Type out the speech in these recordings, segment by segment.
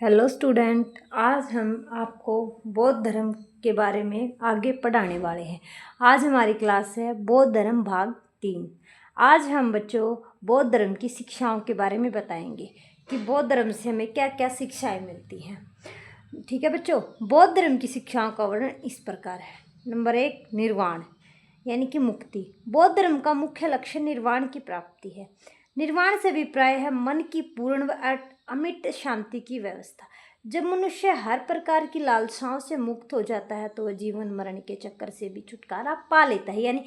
Hello student, आज हम आपको बौद्ध धर्म के बारे में आगे पढ़ाने वाले हैं। आज हमारी क्लास है बौद्ध धर्म भाग 3। आज हम बच्चों बौद्ध धर्म की शिक्षाओं के बारे में बताएंगे कि बौद्ध धर्म से हमें क्या क्या शिक्षाएं मिलती हैं। ठीक है बच्चों, बौद्ध धर्म की शिक्षाओं का वर्णन इस प्रकार है। नंबर 1, निर्वाण यानी कि मुक्ति। बौद्ध धर्म का मुख्य लक्ष्य निर्वाण की प्राप्ति है। निर्वाण से अभिप्राय है मन की पूर्ण व अमिट शांति की व्यवस्था। जब मनुष्य हर प्रकार की लालसाओं से मुक्त हो जाता है तो वह जीवन मरण के चक्कर से भी छुटकारा पा लेता है, यानी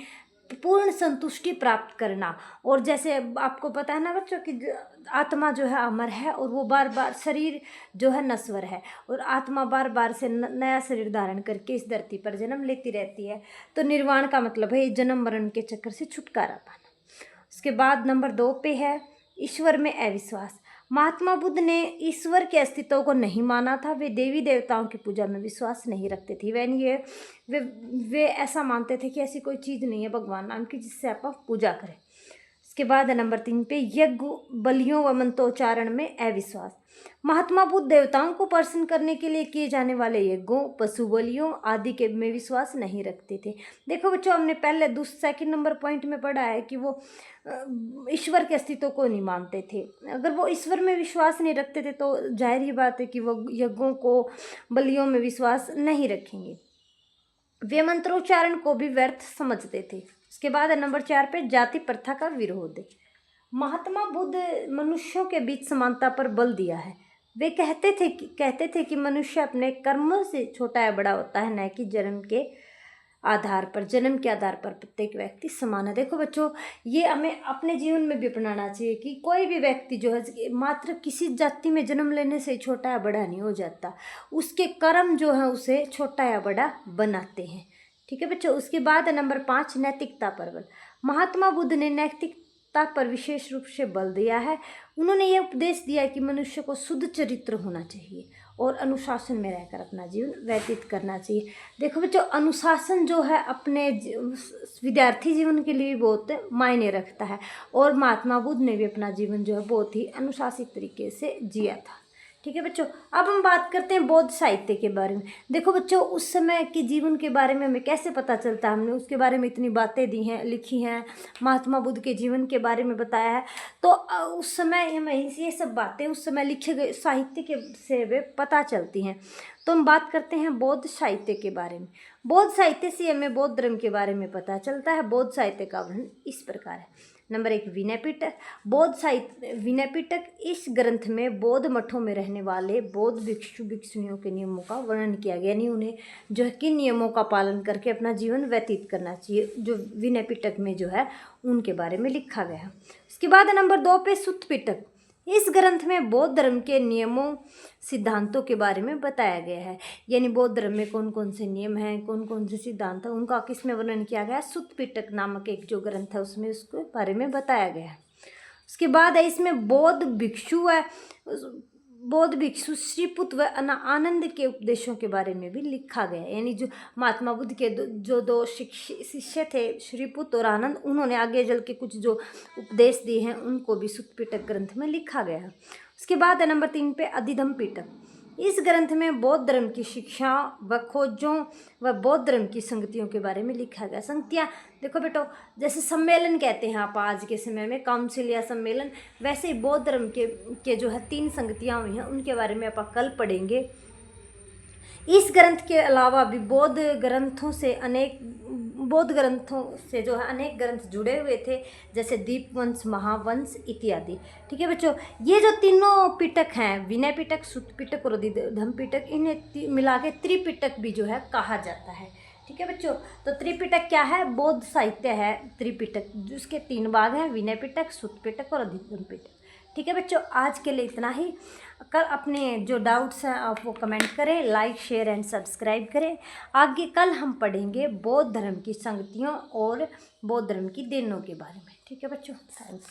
पूर्ण संतुष्टि प्राप्त करना। और जैसे आपको पता है ना बच्चों कि आत्मा जो है अमर है और वो बार बार, शरीर जो है नश्वर है और आत्मा बार बार से नया शरीर धारण करके इस धरती पर जन्म लेती रहती है। तो निर्वाण का मतलब है जन्म मरण के चक्कर से छुटकारा पाना। उसके बाद नंबर 2 पे है ईश्वर में अविश्वास। महात्मा बुद्ध ने ईश्वर के अस्तित्व को नहीं माना था। वे देवी देवताओं की पूजा में विश्वास नहीं रखते थे। वे ऐसा मानते थे कि ऐसी कोई चीज़ नहीं है भगवान नाम की जिससे आप पूजा करें। इसके बाद है नंबर 3 पे यज्ञ बलियों व मंत्रोच्चारण में अविश्वास। महात्मा बुद्ध देवताओं को प्रसन्न करने के लिए किए जाने वाले यज्ञों, पशु बलियों आदि के में विश्वास नहीं रखते थे। देखो बच्चों, हमने पहले सेकंड नंबर पॉइंट में पढ़ा है कि वो ईश्वर के अस्तित्व को नहीं मानते थे। अगर वो ईश्वर में विश्वास नहीं रखते थे तो जाहिर ही बात है कि वो यज्ञों को, बलियों में विश्वास नहीं रखेंगे। वे मंत्रोच्चारण को भी व्यर्थ समझते थे। उसके बाद है नंबर 4 पे जाति प्रथा का विरोध। महात्मा बुद्ध मनुष्यों के बीच समानता पर बल दिया है। वे कहते थे कि मनुष्य अपने कर्मों से छोटा या बड़ा होता है, न कि जन्म के आधार पर प्रत्येक व्यक्ति समान है। देखो बच्चों, ये हमें अपने जीवन में भी अपनाना चाहिए कि कोई भी व्यक्ति जो है मात्र किसी जाति में जन्म लेने से छोटा या बड़ा नहीं हो जाता। उसके कर्म जो है उसे छोटा या बड़ा बनाते हैं। ठीक है बच्चों। उसके बाद नंबर 5, नैतिकता पर बल। महात्मा बुद्ध ने नैतिकता पर विशेष रूप से बल दिया है। उन्होंने ये उपदेश दिया कि मनुष्य को शुद्ध चरित्र होना चाहिए और अनुशासन में रहकर अपना जीवन व्यतीत करना चाहिए। देखो बच्चों, अनुशासन जो है अपने विद्यार्थी जीवन के लिए बहुत मायने रखता है और महात्मा बुद्ध ने भी अपना जीवन जो है बहुत ही अनुशासित तरीके से जिया था। ठीक है बच्चों, अब हम बात करते हैं बौद्ध साहित्य के बारे में। देखो बच्चों, उस समय के जीवन के बारे में हमें कैसे पता चलता है, हमने उसके बारे में इतनी बातें दी हैं, लिखी हैं, महात्मा बुद्ध के जीवन के बारे में बताया है। तो उस समय हमें ये सब बातें उस समय लिखे गए साहित्य के से वे पता चलती हैं। तो हम बात करते हैं बौद्ध साहित्य के बारे में। बौद्ध साहित्य से हमें बौद्ध धर्म के बारे में पता चलता है। बौद्ध साहित्य का वर्णन इस प्रकार है। नंबर 1, विनय पिटक। बौद्ध साहित्य विनय पिटक, इस ग्रंथ में बौद्ध मठों में रहने वाले बौद्ध भिक्षु भिक्षुणियों के नियमों का वर्णन किया गया, यानी उन्हें जो है किन नियमों का पालन करके अपना जीवन व्यतीत करना चाहिए, जो विनय पिटक में जो है उनके बारे में लिखा गया है। उसके बाद नंबर 2 पे सुत्त पिटक। इस ग्रंथ में बौद्ध धर्म के नियमों, सिद्धांतों के बारे में बताया गया है, यानी बौद्ध धर्म में कौन कौन से नियम हैं, कौन कौन से सिद्धांत हैं, उनका किसमें वर्णन किया गया है। सुत्त पिटक नामक एक जो ग्रंथ है उसमें उसके बारे में बताया गया है। उसके बाद है इसमें बौद्ध भिक्षु श्रीपुत व आनंद के उपदेशों के बारे में भी लिखा गया है, यानी जो महात्मा बुद्ध के जो दो शिष्य थे श्रीपुत और आनंद, उन्होंने आगे चल के कुछ जो उपदेश दिए हैं उनको भी सुत्त पिटक ग्रंथ में लिखा गया है। उसके बाद है नंबर 3 पे अधिधम्म पिटक। इस ग्रंथ में बौद्ध धर्म की शिक्षा व खोजों व बौद्ध धर्म की संगतियों के बारे में लिखा गया। संगतियाँ देखो बेटो, जैसे सम्मेलन कहते हैं आप आज के समय में, काउंसिल या सम्मेलन, वैसे ही बौद्ध धर्म के जो है 3 संगतियाँ हुई हैं उनके बारे में आप कल पढ़ेंगे। इस ग्रंथ के अलावा भी बौद्ध ग्रंथों से जो है अनेक ग्रंथ जुड़े हुए थे, जैसे दीपवंश, महावंश इत्यादि। ठीक है बच्चों, ये जो तीनों पिटक हैं, विनय पिटक, सुत्त पिटक और अधिधम्म पिटक, इन्हें मिला के त्रिपिटक भी जो है कहा जाता है। ठीक है बच्चों, तो त्रिपिटक क्या है? बौद्ध साहित्य है त्रिपिटक, जिसके 3 भाग हैं, विनय पिटक, सुत्त पिटक और अधिधम्म पिटक। ठीक है बच्चों, आज के लिए इतना ही। कल अपने जो डाउट्स हैं आप वो कमेंट करें, लाइक शेयर एंड सब्सक्राइब करें। आगे कल हम पढ़ेंगे बौद्ध धर्म की संगतियों और बौद्ध धर्म की देनों के बारे में। ठीक है बच्चों, थैंक्स।